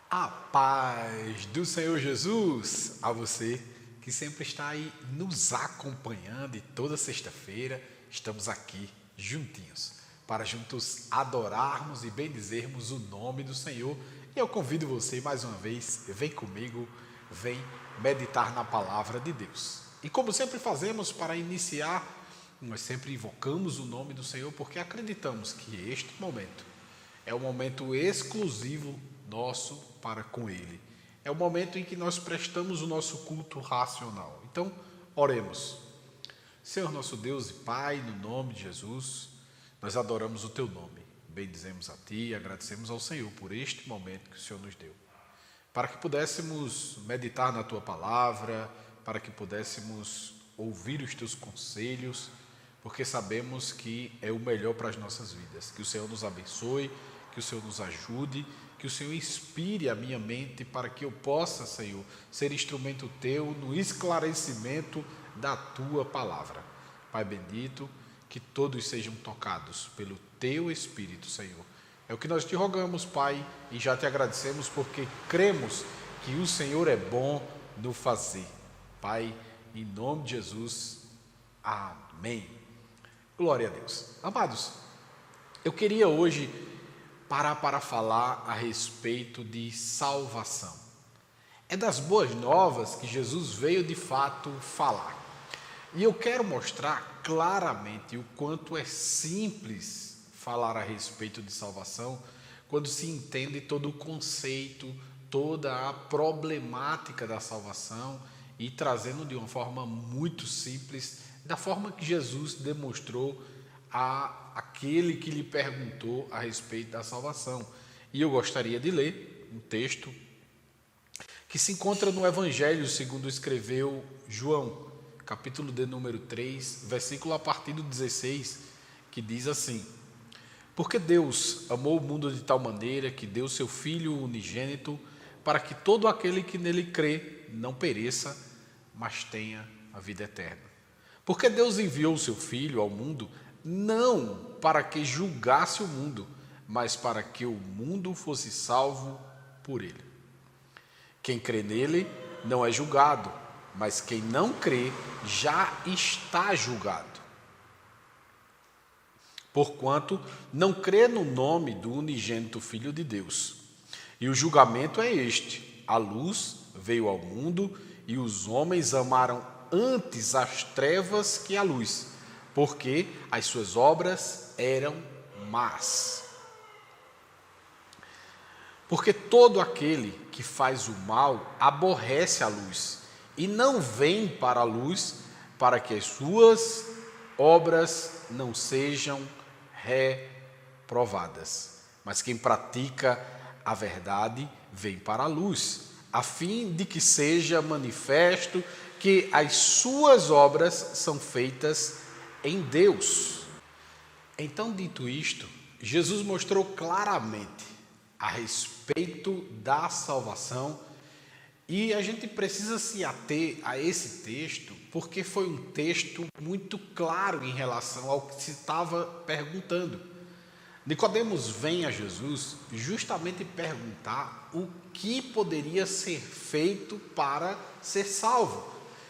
A paz do Senhor Jesus a você que sempre está aí nos acompanhando, e toda sexta-feira estamos aqui juntinhos para juntos adorarmos e bendizermos o nome do Senhor. E eu convido você mais uma vez, vem comigo, vem meditar na palavra de Deus. E como sempre fazemos para iniciar, nós sempre invocamos o nome do Senhor porque acreditamos que este momento é um momento exclusivo nosso para com Ele. É o momento em que nós prestamos o nosso culto racional. Então, oremos. Senhor nosso Deus e Pai, no nome de Jesus, nós adoramos o Teu nome. Bendizemos a Ti e agradecemos ao Senhor por este momento que o Senhor nos deu. Para que pudéssemos meditar na Tua palavra, para que pudéssemos ouvir os Teus conselhos, porque sabemos que é o melhor para as nossas vidas. Que o Senhor nos abençoe, que o Senhor nos ajude, que o Senhor inspire a minha mente para que eu possa, Senhor, ser instrumento Teu no esclarecimento da Tua palavra. Pai bendito, que todos sejam tocados pelo Teu Espírito, Senhor. É o que nós te rogamos, Pai, e já te agradecemos porque cremos que o Senhor é bom no fazer. Pai, em nome de Jesus, amém. Glória a Deus. Amados, eu queria hoje parar para falar a respeito de salvação. É das boas novas que Jesus veio de fato falar. E eu quero mostrar claramente o quanto é simples falar a respeito de salvação quando se entende todo o conceito, toda a problemática da salvação e trazendo de uma forma muito simples, da forma que Jesus demonstrou a aquele que lhe perguntou a respeito da salvação. E eu gostaria de ler um texto que se encontra no Evangelho segundo escreveu João, capítulo de número 3, versículo a partir do 16, que diz assim: Porque Deus amou o mundo de tal maneira que deu seu Filho unigênito, para que todo aquele que nele crê não pereça, mas tenha a vida eterna. Porque Deus enviou o seu Filho ao mundo não para que julgasse o mundo, mas para que o mundo fosse salvo por ele. Quem crê nele não é julgado, mas quem não crê já está julgado. Porquanto não crê no nome do unigênito Filho de Deus. E o julgamento é este: a luz veio ao mundo e os homens amaram antes as trevas que a luz, porque as suas obras eram más. Porque todo aquele que faz o mal aborrece a luz e não vem para a luz, para que as suas obras não sejam reprovadas. Mas quem pratica a verdade vem para a luz, a fim de que seja manifesto que as suas obras são feitas em Deus. Então, dito isto, Jesus mostrou claramente a respeito da salvação, e a gente precisa se ater a esse texto, porque foi um texto muito claro em relação ao que se estava perguntando. Nicodemos vem a Jesus justamente perguntar o que poderia ser feito para ser salvo,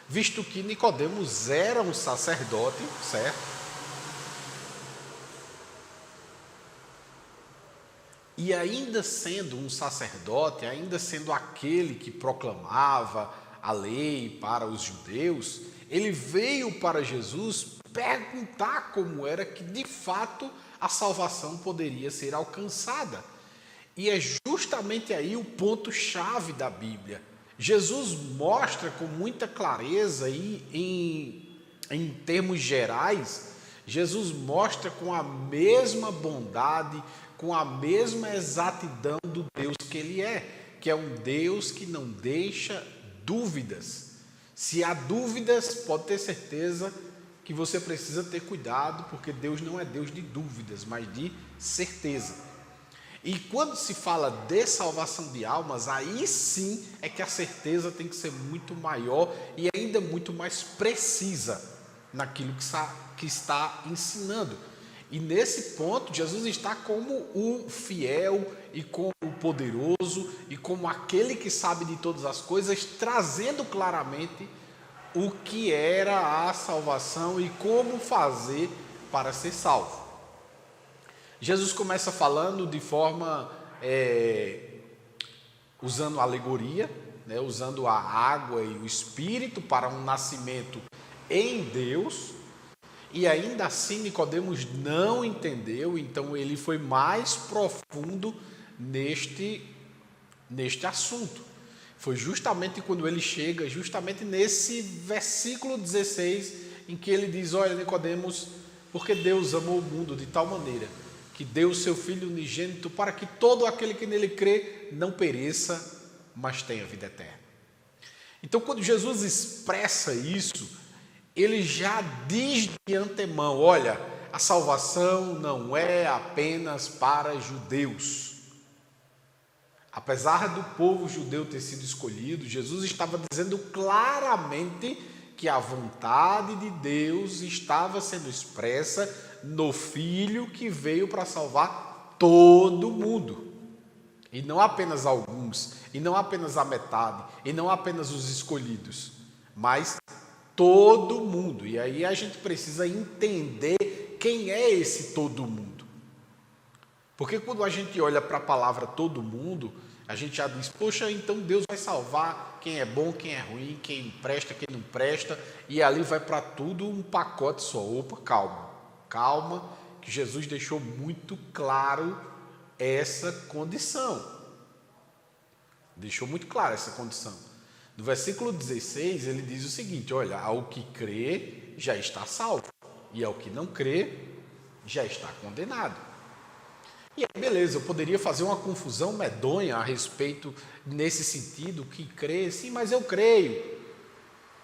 visto que Nicodemos era um sacerdote, certo? E ainda sendo um sacerdote, ainda sendo aquele que proclamava a lei para os judeus, ele veio para Jesus perguntar como era que de fato a salvação poderia ser alcançada. E é justamente aí o ponto-chave da Bíblia. Jesus mostra com muita clareza e em termos gerais, Jesus mostra com a mesma bondade, com a mesma exatidão do Deus que Ele é, que é um Deus que não deixa dúvidas. Se há dúvidas, pode ter certeza que você precisa ter cuidado, porque Deus não é Deus de dúvidas, mas de certeza. E quando se fala de salvação de almas, aí sim é que a certeza tem que ser muito maior e ainda muito mais precisa naquilo que está ensinando. E nesse ponto, Jesus está como o fiel e como o poderoso e como aquele que sabe de todas as coisas, trazendo claramente o que era a salvação e como fazer para ser salvo. Jesus começa falando de forma, usando alegoria, né, usando a água e o Espírito para um nascimento em Deus. E ainda assim Nicodemos não entendeu, então ele foi mais profundo neste assunto. Foi justamente quando ele chega, justamente nesse versículo 16, em que ele diz: olha, Nicodemos, porque Deus amou o mundo de tal maneira que deu o seu Filho unigênito para que todo aquele que nele crê não pereça, mas tenha vida eterna. Então, quando Jesus expressa isso, ele já diz de antemão: olha, a salvação não é apenas para judeus. Apesar do povo judeu ter sido escolhido, Jesus estava dizendo claramente que a vontade de Deus estava sendo expressa no Filho que veio para salvar todo mundo. E não apenas alguns, e não apenas a metade, e não apenas os escolhidos, mas todo mundo. E aí a gente precisa entender quem é esse todo mundo. Porque quando a gente olha para a palavra todo mundo, a gente já diz: poxa, então Deus vai salvar quem é bom, quem é ruim, quem presta, quem não presta, e ali vai para tudo um pacote só. Opa, calma, que Jesus deixou muito claro essa condição. Deixou muito claro essa condição. No versículo 16, ele diz o seguinte: olha, ao que crê já está salvo, e ao que não crê já está condenado. E aí, beleza, eu poderia fazer uma confusão medonha a respeito nesse sentido, que crê, sim, mas eu creio.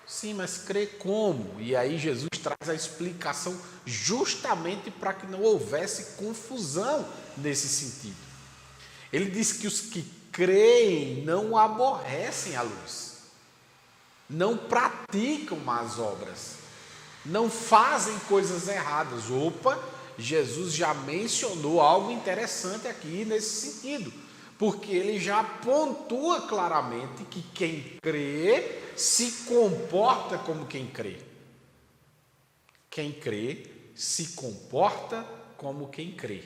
Sim, mas crê como? E aí Jesus traz a explicação justamente para que não houvesse confusão nesse sentido. Ele diz que os que creem não aborrecem a luz, não praticam más obras, não fazem coisas erradas. Opa, Jesus já mencionou algo interessante aqui nesse sentido, porque ele já pontua claramente que quem crê se comporta como quem crê. Quem crê se comporta como quem crê.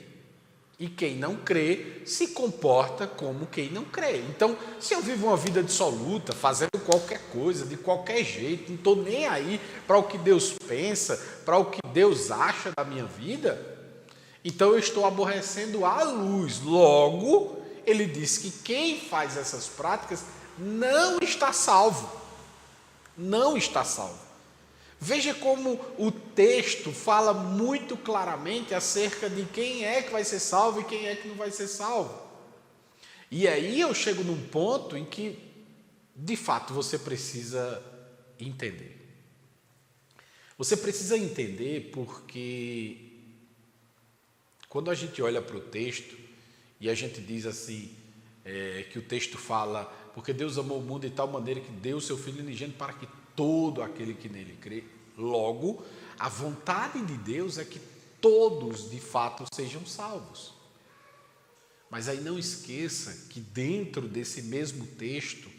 E quem não crê se comporta como quem não crê. Então, se eu vivo uma vida dissoluta, fazendo qualquer coisa, de qualquer jeito, não estou nem aí para o que Deus pensa, para o que Deus acha da minha vida, então eu estou aborrecendo a luz. Logo, ele diz que quem faz essas práticas não está salvo. Não está salvo. Veja como o texto fala muito claramente acerca de quem é que vai ser salvo e quem é que não vai ser salvo. E aí eu chego num ponto em que, de fato, você precisa entender. Você precisa entender porque quando a gente olha para o texto e a gente diz assim, que o texto fala: porque Deus amou o mundo de tal maneira que deu o seu Filho unigênito para que todo aquele que nele crê. Logo, a vontade de Deus é que todos de fato sejam salvos. Mas aí não esqueça que dentro desse mesmo texto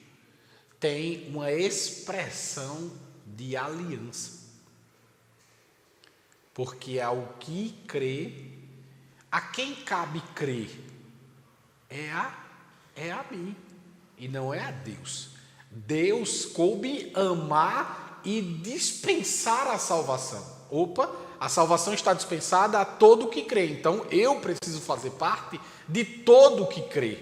tem uma expressão de aliança. Porque ao que crê, a quem cabe crer? É a mim e não é a Deus. Deus coube amar e dispensar a salvação. Opa, a salvação está dispensada a todo o que crê. Então eu preciso fazer parte de todo o que crê.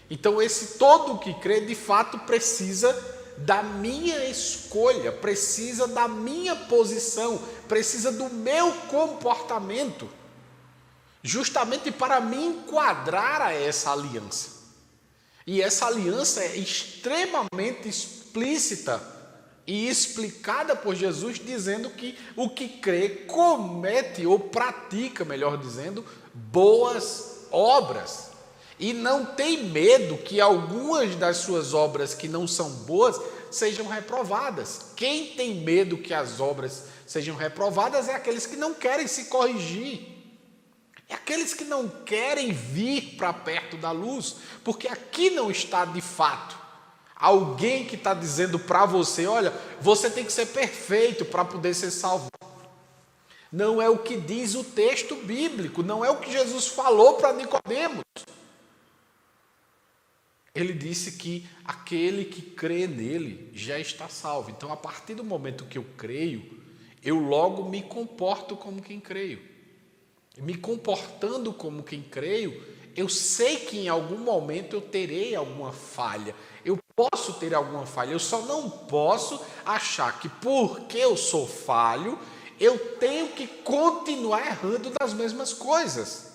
Então esse todo o que crê de fato precisa da minha escolha, precisa da minha posição, precisa do meu comportamento, justamente para me enquadrar a essa aliança. E essa aliança é extremamente explícita e explicada por Jesus, dizendo que o que crê comete ou pratica, melhor dizendo, boas obras. E não tem medo que algumas das suas obras que não são boas sejam reprovadas. Quem tem medo que as obras sejam reprovadas é aqueles que não querem se corrigir. É aqueles que não querem vir para perto da luz, porque aqui não está de fato alguém que está dizendo para você: olha, você tem que ser perfeito para poder ser salvo. Não é o que diz o texto bíblico, não é o que Jesus falou para Nicodemos. Ele disse que aquele que crê nele já está salvo. Então, a partir do momento que eu creio, eu logo me comporto como quem creio. Me comportando como quem creio, eu sei que em algum momento eu terei alguma falha. Eu posso ter alguma falha, eu só não posso achar que porque eu sou falho, eu tenho que continuar errando das mesmas coisas.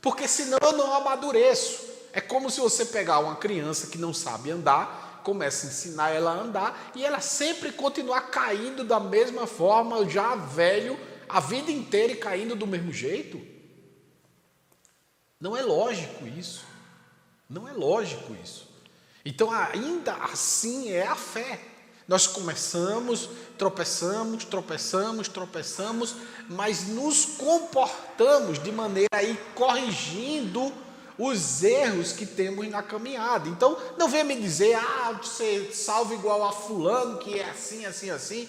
Porque senão eu não amadureço. É como se você pegar uma criança que não sabe andar, começa a ensinar ela a andar e ela sempre continuar caindo da mesma forma, já velho, a vida inteira e caindo do mesmo jeito. Não é lógico isso. Não é lógico isso. Então, ainda assim é a fé. Nós começamos, tropeçamos, mas nos comportamos de maneira a ir corrigindo os erros que temos na caminhada. Então, não venha me dizer: você salva igual a fulano, que é assim, assim, assim.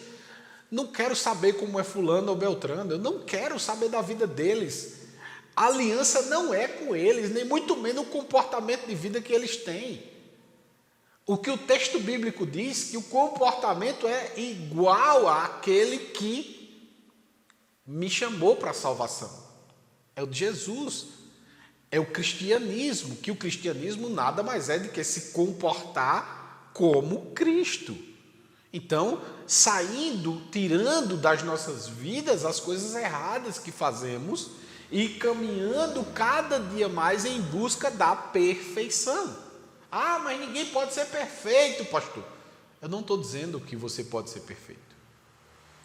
Não quero saber como é fulano ou beltrano, eu não quero saber da vida deles. A aliança não é com eles, nem muito menos o comportamento de vida que eles têm. O que o texto bíblico diz, que o comportamento é igual àquele que me chamou para a salvação. É o de Jesus. É o cristianismo, que o cristianismo nada mais é do que se comportar como Cristo. Então, tirando das nossas vidas as coisas erradas que fazemos e caminhando cada dia mais em busca da perfeição. Mas ninguém pode ser perfeito, pastor. Eu não estou dizendo que você pode ser perfeito.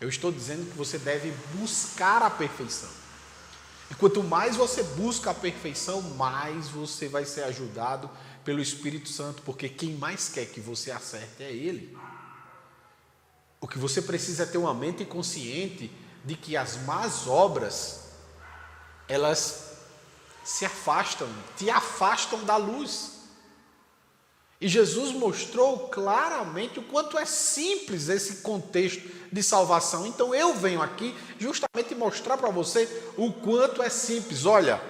Eu estou dizendo que você deve buscar a perfeição. E quanto mais você busca a perfeição, mais você vai ser ajudado pelo Espírito Santo, porque quem mais quer que você acerte é Ele. O que você precisa é ter uma mente consciente de que as más obras, elas te afastam da luz. E Jesus mostrou claramente o quanto é simples esse contexto de salvação. Então eu venho aqui justamente mostrar para você o quanto é simples. Olha,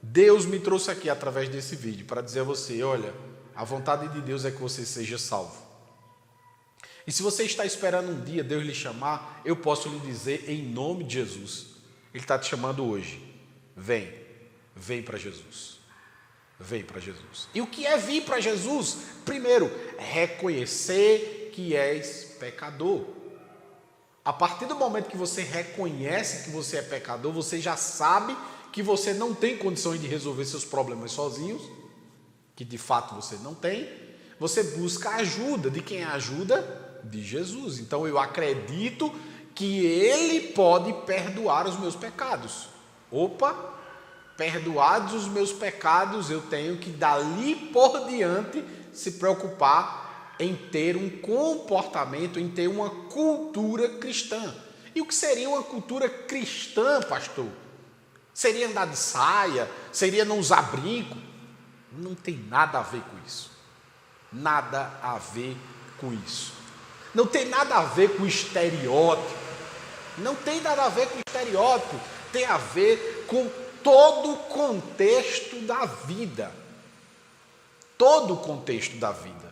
Deus me trouxe aqui através desse vídeo para dizer a você: olha, a vontade de Deus é que você seja salvo. E se você está esperando um dia Deus lhe chamar, eu posso lhe dizer em nome de Jesus, Ele está te chamando hoje. Vem para Jesus. Vem para Jesus. E o que é vir para Jesus? Primeiro, reconhecer que és pecador. A partir do momento que você reconhece que você é pecador, você já sabe que você não tem condições de resolver seus problemas sozinhos, que de fato você não tem. Você busca a ajuda. De quem é a ajuda? De Jesus. Então eu acredito que Ele pode perdoar os meus pecados. Perdoados os meus pecados, eu tenho que dali por diante se preocupar em ter um comportamento, em ter uma cultura cristã. E o que seria uma cultura cristã, pastor? Seria andar de saia? Seria não usar brinco? Não tem nada a ver com isso. Nada a ver com isso. Não tem nada a ver com estereótipo. Não tem nada a ver com estereótipo. Tem a ver com todo o contexto da vida. Todo o contexto da vida.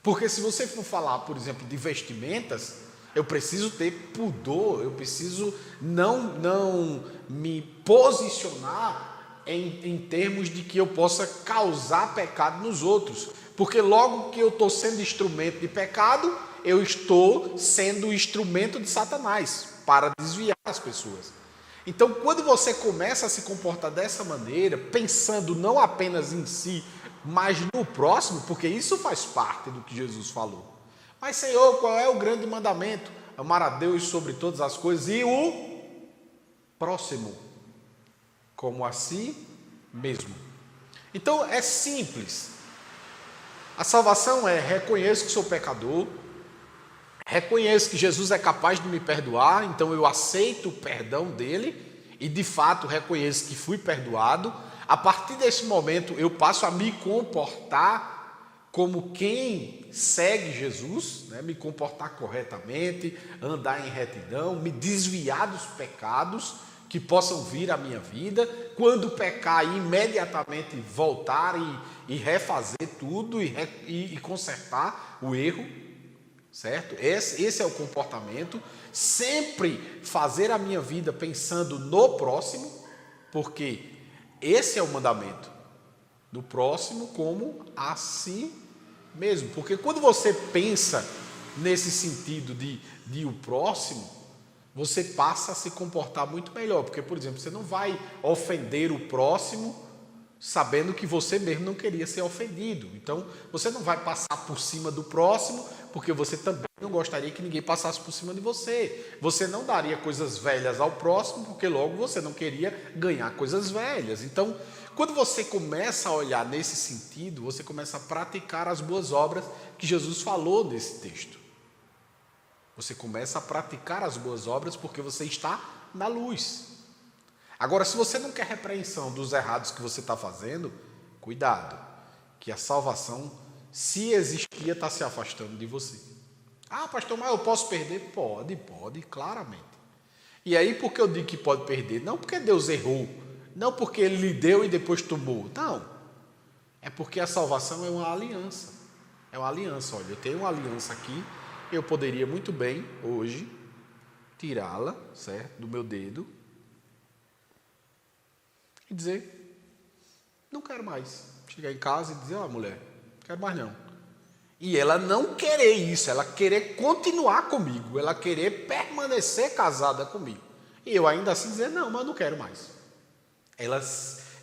Porque se você for falar, por exemplo, de vestimentas, eu preciso ter pudor, eu preciso não me posicionar em termos de que eu possa causar pecado nos outros. Porque logo que eu estou sendo instrumento de pecado, eu estou sendo instrumento de Satanás para desviar as pessoas. Então, quando você começa a se comportar dessa maneira, pensando não apenas em si, mas no próximo, porque isso faz parte do que Jesus falou. Mas, Senhor, qual é o grande mandamento? Amar a Deus sobre todas as coisas e o próximo, como a si mesmo. Então, é simples. A salvação é: reconheço que sou pecador, reconheço que Jesus é capaz de me perdoar, então eu aceito o perdão dele e de fato reconheço que fui perdoado, a partir desse momento eu passo a me comportar como quem segue Jesus, né? Me comportar corretamente, andar em retidão, me desviar dos pecados que possam vir à minha vida. Quando pecar, imediatamente voltar e refazer tudo e consertar o erro, certo? Esse é o comportamento. Sempre fazer a minha vida pensando no próximo, porque esse é o mandamento do próximo como a si mesmo. Porque quando você pensa nesse sentido de o próximo, você passa a se comportar muito melhor. Porque, por exemplo, você não vai ofender o próximo sabendo que você mesmo não queria ser ofendido. Então, você não vai passar por cima do próximo, porque você também não gostaria que ninguém passasse por cima de você. Você não daria coisas velhas ao próximo, porque logo você não queria ganhar coisas velhas. Então, quando você começa a olhar nesse sentido, você começa a praticar as boas obras que Jesus falou nesse texto. Você começa a praticar as boas obras porque você está na luz. Agora, se você não quer repreensão dos errados que você está fazendo, cuidado, que a salvação, se existia, está se afastando de você. Ah, pastor, mas eu posso perder? Pode, claramente. E aí, por que eu digo que pode perder? Não porque Deus errou, não porque Ele lhe deu e depois tomou. Não. É porque a salvação é uma aliança. É uma aliança. Olha, eu tenho uma aliança aqui, eu poderia muito bem, hoje, tirá-la, certo, do meu dedo, e dizer, não quero mais. Chegar em casa e dizer, mulher, não quero mais não. E ela não querer isso, ela querer continuar comigo, ela querer permanecer casada comigo. E eu ainda assim dizer, não, mas não quero mais. Ela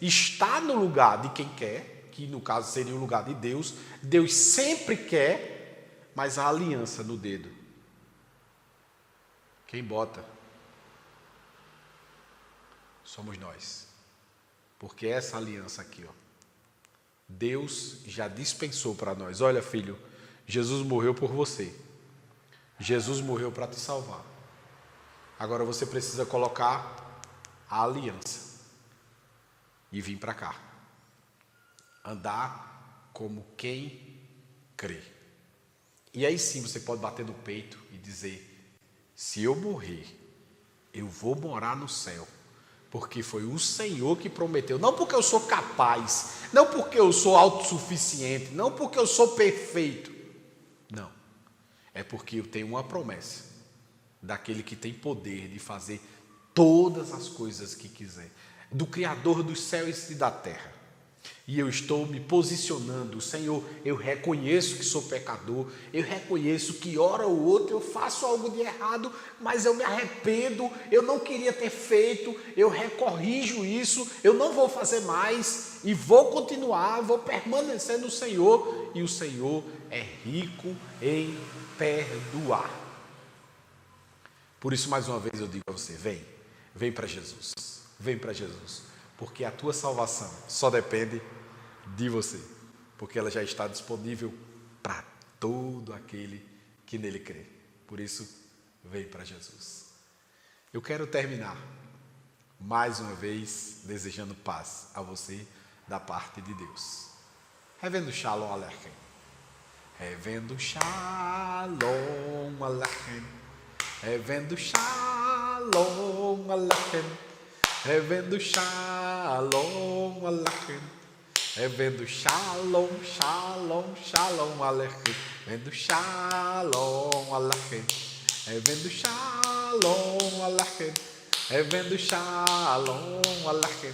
está no lugar de quem quer, que no caso seria o lugar de Deus. Deus sempre quer, mas a aliança no dedo, quem bota somos nós. Porque essa aliança aqui, Deus já dispensou para nós. Olha, filho, Jesus morreu por você. Jesus morreu para te salvar. Agora você precisa colocar a aliança e vir para cá. Andar como quem crê. E aí sim você pode bater no peito e dizer, se eu morrer, eu vou morar no céu. Porque foi o Senhor que prometeu. Não porque eu sou capaz, não porque eu sou autossuficiente, não porque eu sou perfeito. Não. É porque eu tenho uma promessa daquele que tem poder de fazer todas as coisas que quiser. Do Criador dos céus e da terra. E eu estou me posicionando, Senhor, eu reconheço que sou pecador, eu reconheço que hora ou outra eu faço algo de errado, mas eu me arrependo, eu não queria ter feito, eu recorrijo isso, eu não vou fazer mais e vou continuar, vou permanecer no Senhor, e o Senhor é rico em perdoar. Por isso, mais uma vez eu digo a você, vem para Jesus, vem para Jesus, porque a tua salvação só depende de você, porque ela já está disponível para todo aquele que nele crê. Por isso, vem para Jesus. Eu quero terminar mais uma vez desejando paz a você da parte de Deus. Revendo Shalom Aleichem. Revendo Shalom Aleichem. Revendo Shalom Aleichem. Revendo Shalom Aleichem. Revendo Shalom, Shalom, Shalom Aleichem. Revendo Shalom Aleichem. Revendo Shalom Aleichem. Revendo Shalom Aleichem.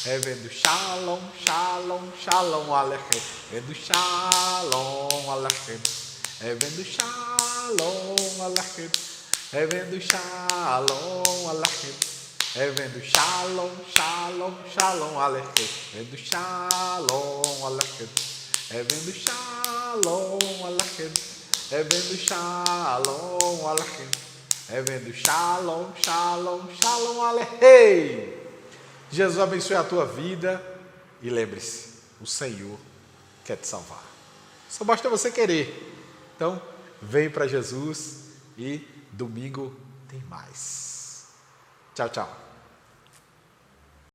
Revendo Shalom, Shalom, Shalom Aleichem. Revendo Shalom Aleichem. Revendo Shalom Aleichem. Revendo Shalom Aleichem. Revendo Shalom, Shalom, Shalom Aleichem. Revendo Shalom Aleichem. Revendo Shalom Aleichem. Revendo Shalom Aleichem. Revendo Shalom, Shalom, Shalom Aleichem. Jesus abençoe a tua vida e lembre-se, o Senhor quer te salvar. Só basta você querer. Então, vem para Jesus e domingo tem mais. Tchau, tchau.